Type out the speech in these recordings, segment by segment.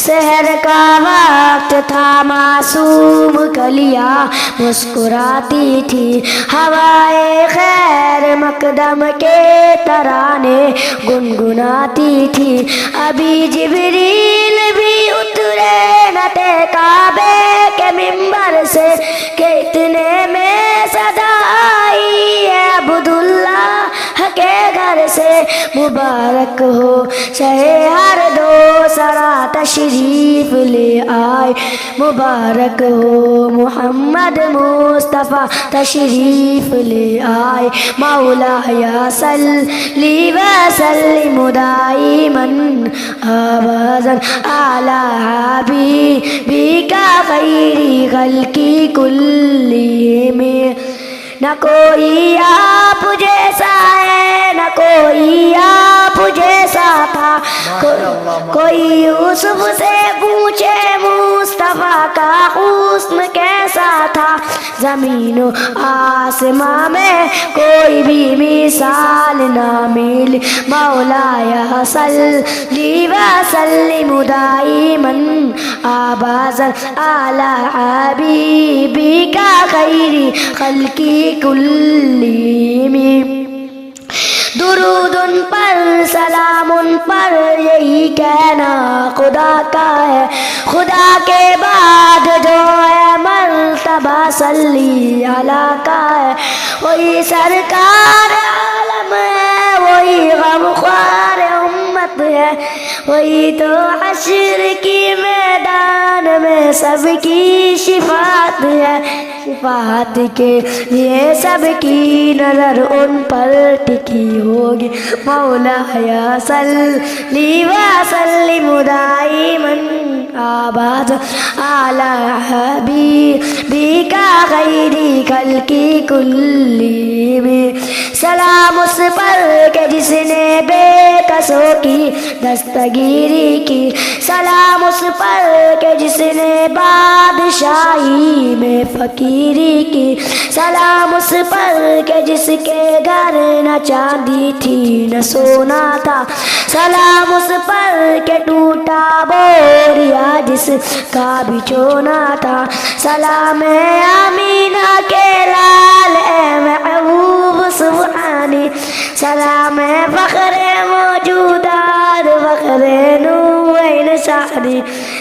سحر کا وقت تھا معصوم کلیاں مسکراتی تھی، ہوائے خیر مقدم کے ترانے گنگناتی تھی، ابھی جبریل بھی اترے نہ تھے کعبے کے منبر سے کہ اتنے میں صدا آئی ہے عبداللہ کے گھر سے، مبارک ہو شہ ہر دو سرا تشریف لے آئے، مبارک ہو محمد مصطفیٰ تشریف لے آئے، مولایا صلی وسلم دائما ابدا علی حبیبک خیر خلق کلہم، نہ کوئی آپ جیسا ہے نہ کوئی آپ جیسا تھا، کوئی یوسف سے پوچھے مصطفیٰ کا حسن کیسا تھا، زمین و آسماں میں کوئی بھی مثال نہ ملی، مولایا صلی وسلم دائما ابدا علی حبیبک خیر خلق کلہم، درود ان پر سلام ان پر یہی کہنا خدا کا ہے، خدا کے بعد جو ہے مرتبہ صلی اللہ کا ہے، وہی سرکار عالم ہے، وہی غمخوار امت ہے، وہی تو حشر کی میدان میں سب کی شفاعت ہے، شفاعت کے لیے سب کی نظر ان پر ٹکی ہوگی، مولایا صلی وسلم دائما ابدا علی حبیبک خیر خلق کلہم، سلام اس پر کہ جس نے بے کسوں کی دستگیری کی، سلام اس پر کہ جس نے بادشاہی میں فقیری کی، سلام اس پر کہ جس کے گھر نہ چاندی تھی نہ سونا تھا، سلام اس پر کہ ٹوٹا بوریا جس کا بچھونا تھا، سلام ہے آمینہ کے لال اے محبوب سبحانی، سلام ہے فخر موجودات فخر نوین شادی،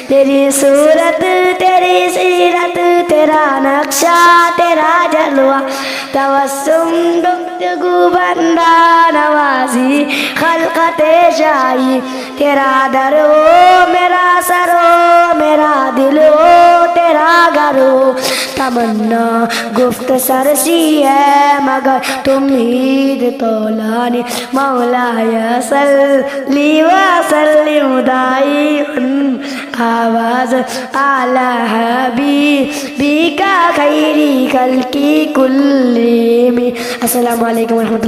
تیری صورت تیری سیرت تیرا نقشہ تیرا جلوہ، تبسم گفتگو بندہ نوازی خلقت شاہی، تیرا در ہو میرا سر ہو میرا دل ہو تیرا گھر ہو، تمنا گفت سر سی ہے مگر تم ہی طولانی، مولایا صلی وسلم دائما ابدا علی حبیبک خیر خلق کلہم۔ السلام علیکم ورحمۃ اللہ۔